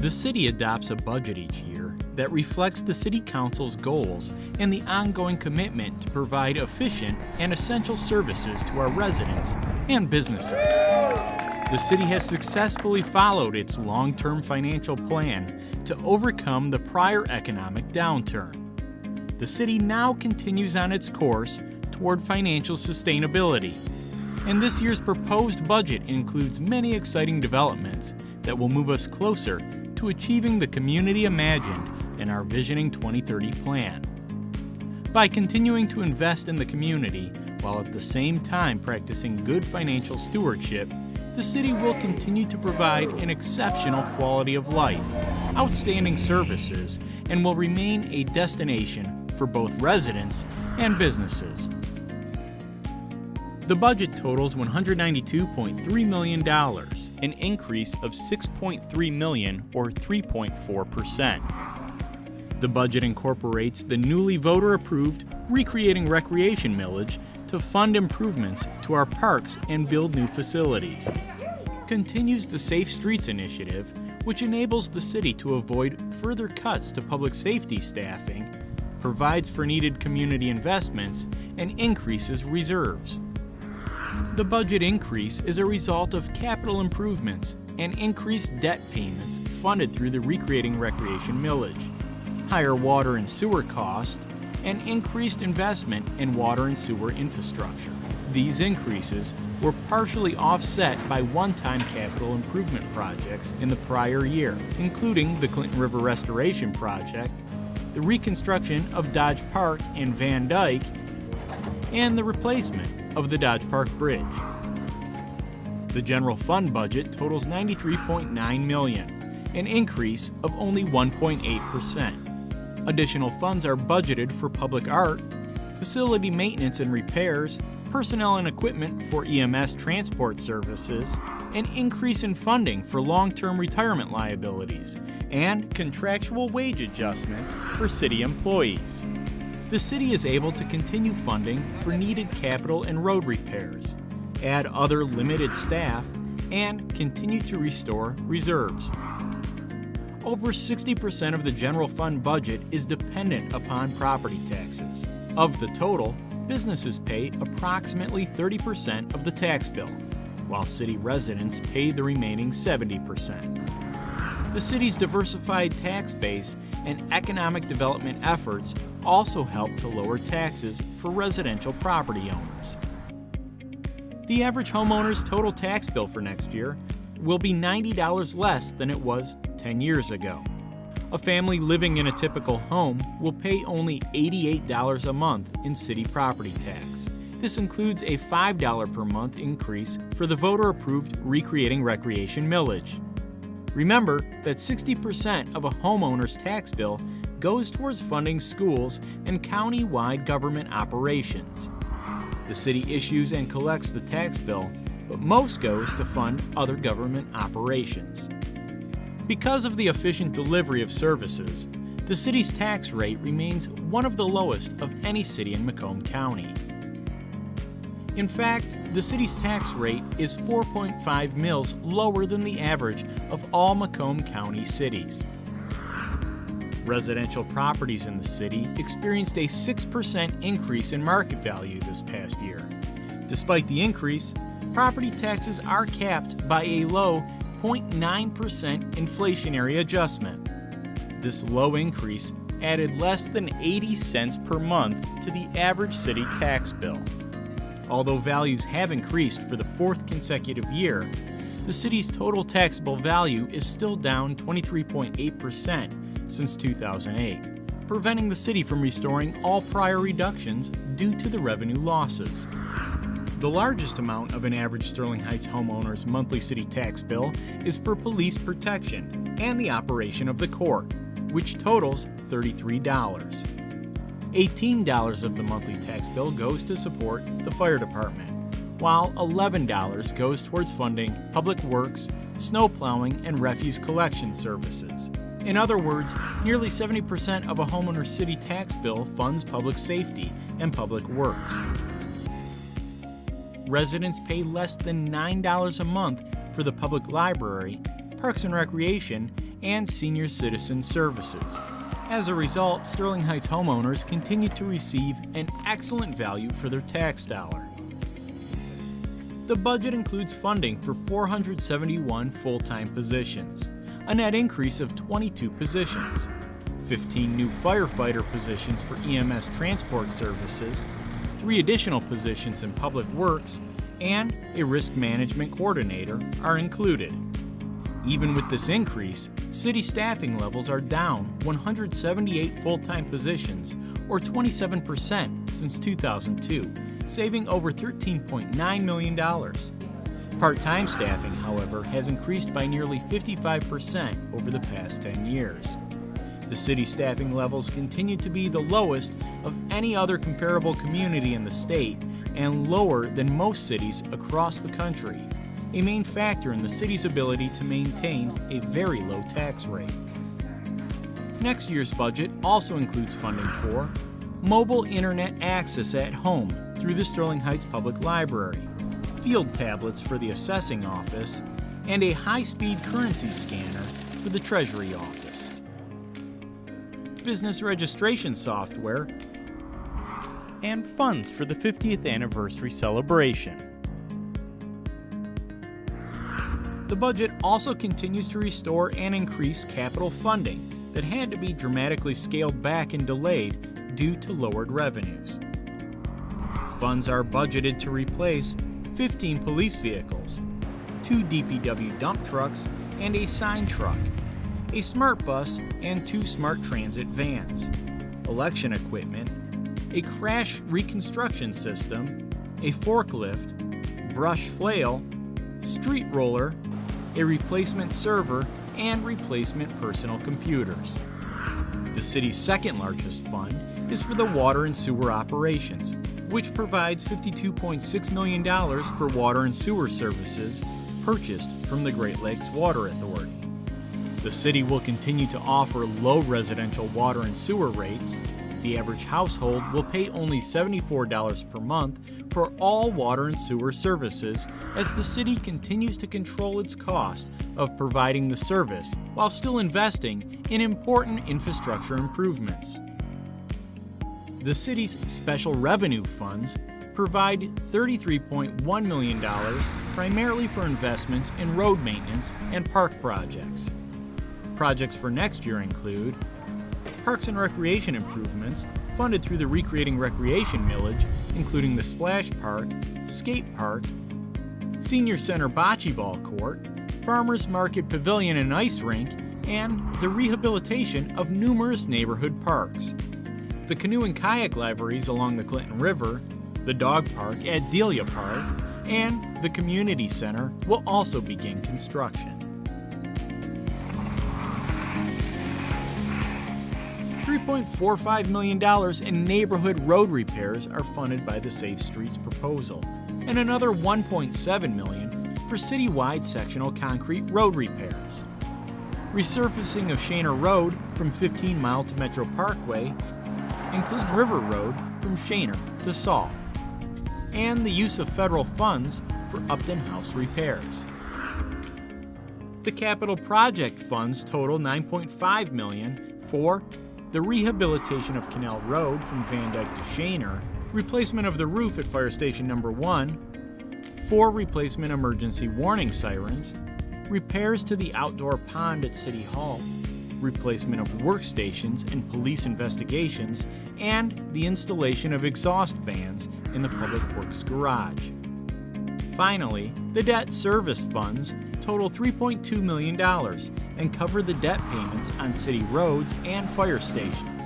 The city adopts a budget each year that reflects the City Council's goals and the ongoing commitment to provide efficient and essential services to our residents and businesses. The city has successfully followed its long-term financial plan to overcome the prior economic downturn. The city now continues on its course toward financial sustainability, and this year's proposed budget includes many exciting developments that will move us closer to achieving the community imagined in our Visioning 2030 plan. By continuing to invest in the community while at the same time practicing good financial stewardship, the city will continue to provide an exceptional quality of life, outstanding services, and will remain a destination for both residents and businesses. The budget totals $192.3 million, an increase of $6.3 million or 3.4%. The budget incorporates the newly voter-approved Recreating Recreation millage to fund improvements to our parks and build new facilities. Continues the Safe Streets initiative, which enables the city to avoid further cuts to public safety staffing, provides for needed community investments, and increases reserves. The budget increase is a result of capital improvements and increased debt payments funded through the Recreating Recreation millage, higher water and sewer costs, and increased investment in water and sewer infrastructure. These increases were partially offset by one-time capital improvement projects in the prior year, including the Clinton River Restoration Project, the reconstruction of Dodge Park and Van Dyke, and the replacement of the Dodge Park Bridge. The general fund budget totals $93.9 million, an increase of only 1.8%. Additional funds are budgeted for public art, facility maintenance and repairs, personnel and equipment for EMS transport services, an increase in funding for long-term retirement liabilities, and contractual wage adjustments for city employees. The city is able to continue funding for needed capital and road repairs, add other limited staff, and continue to restore reserves. Over 60% of the general fund budget is dependent upon property taxes. Of the total, businesses pay approximately 30% of the tax bill, while city residents pay the remaining 70%. The city's diversified tax base and economic development efforts also help to lower taxes for residential property owners. The average homeowner's total tax bill for next year will be $90 less than it was 10 years ago. A family living in a typical home will pay only $88 a month in city property tax. This includes a $5 per month increase for the voter-approved Recreating Recreation millage. Remember that 60% of a homeowner's tax bill goes towards funding schools and county-wide government operations. The city issues and collects the tax bill, but most goes to fund other government operations. Because of the efficient delivery of services, the city's tax rate remains one of the lowest of any city in Macomb County. In fact, the city's tax rate is 4.5 mils lower than the average of all Macomb County cities. Residential properties in the city experienced a 6% increase in market value this past year. Despite the increase, property taxes are capped by a low 0.9% inflationary adjustment. This low increase added less than 80 cents per month to the average city tax bill. Although values have increased for the fourth consecutive year, the city's total taxable value is still down 23.8% since 2008, preventing the city from restoring all prior reductions due to the revenue losses. The largest amount of an average Sterling Heights homeowner's monthly city tax bill is for police protection and the operation of the court, which totals $33. $18 of the monthly tax bill goes to support the fire department, while $11 goes towards funding public works, snow plowing, and refuse collection services. In other words, nearly 70% of a homeowner's city tax bill funds public safety and public works. Residents pay less than $9 a month for the public library, parks and recreation, and senior citizen services. As a result, Sterling Heights homeowners continue to receive an excellent value for their tax dollar. The budget includes funding for 471 full-time positions, a net increase of 22 positions, 15 new firefighter positions for EMS transport services, 3 additional positions in public works, and a risk management coordinator are included. Even with this increase, city staffing levels are down 178 full-time positions, or 27% since 2002, saving over $13.9 million. Part-time staffing, however, has increased by nearly 55% over the past 10 years. The city staffing levels continue to be the lowest of any other comparable community in the state and lower than most cities across the country, a main factor in the city's ability to maintain a very low tax rate. Next year's budget also includes funding for mobile internet access at home through the Sterling Heights Public Library, field tablets for the assessing office, and a high-speed currency scanner for the Treasury office. Business registration software, and funds for the 50th anniversary celebration. The budget also continues to restore and increase capital funding that had to be dramatically scaled back and delayed due to lowered revenues. Funds are budgeted to replace 15 police vehicles, 2 DPW dump trucks and a sign truck, a smart bus and 2 smart transit vans, election equipment, a crash reconstruction system, a forklift, brush flail, street roller, a replacement server, and replacement personal computers. The city's second largest fund is for the water and sewer operations, which provides $52.6 million for water and sewer services purchased from the Great Lakes Water Authority. The city will continue to offer low residential water and sewer rates. The average household will pay only $74 per month for all water and sewer services as the city continues to control its cost of providing the service while still investing in important infrastructure improvements. The city's special revenue funds provide $33.1 million primarily for investments in road maintenance and park projects. Projects for next year include Parks and Recreation improvements funded through the Recreating Recreation millage, including the Splash Park, Skate Park, Senior Center Bocce Ball Court, Farmers Market Pavilion and Ice Rink, and the rehabilitation of numerous neighborhood parks. The canoe and kayak libraries along the Clinton River, the dog park at Delia Park, and the community center will also begin construction. $3.45 million in neighborhood road repairs are funded by the Safe Streets proposal, and another $1.7 million for citywide sectional concrete road repairs. Resurfacing of Shaner Road from 15 Mile to Metro Parkway and Clinton River Road from Shaner to Saul, and the use of federal funds for Upton House repairs. The capital project funds total $9.5 million for the rehabilitation of Canal Road from Van Dyke to Shaner, replacement of the roof at Fire Station Number 1, 4 replacement emergency warning sirens, repairs to the outdoor pond at City Hall, replacement of workstations and police investigations, and the installation of exhaust fans in the Public Works garage. Finally, the debt service funds total $3.2 million and cover the debt payments on city roads and fire stations.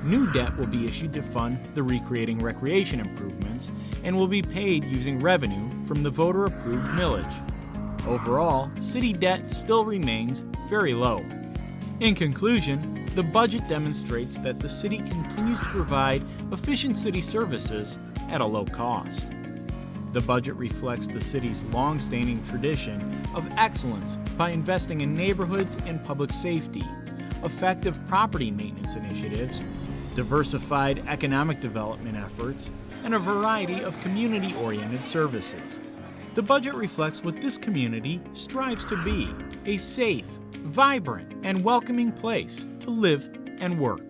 New debt will be issued to fund the Recreating Recreation improvements and will be paid using revenue from the voter-approved millage. Overall, city debt still remains very low. In conclusion, the budget demonstrates that the city continues to provide efficient city services at a low cost. The budget reflects the city's long-standing tradition of excellence by investing in neighborhoods and public safety, effective property maintenance initiatives, diversified economic development efforts, and a variety of community-oriented services. The budget reflects what this community strives to be: a safe, vibrant, and welcoming place to live and work.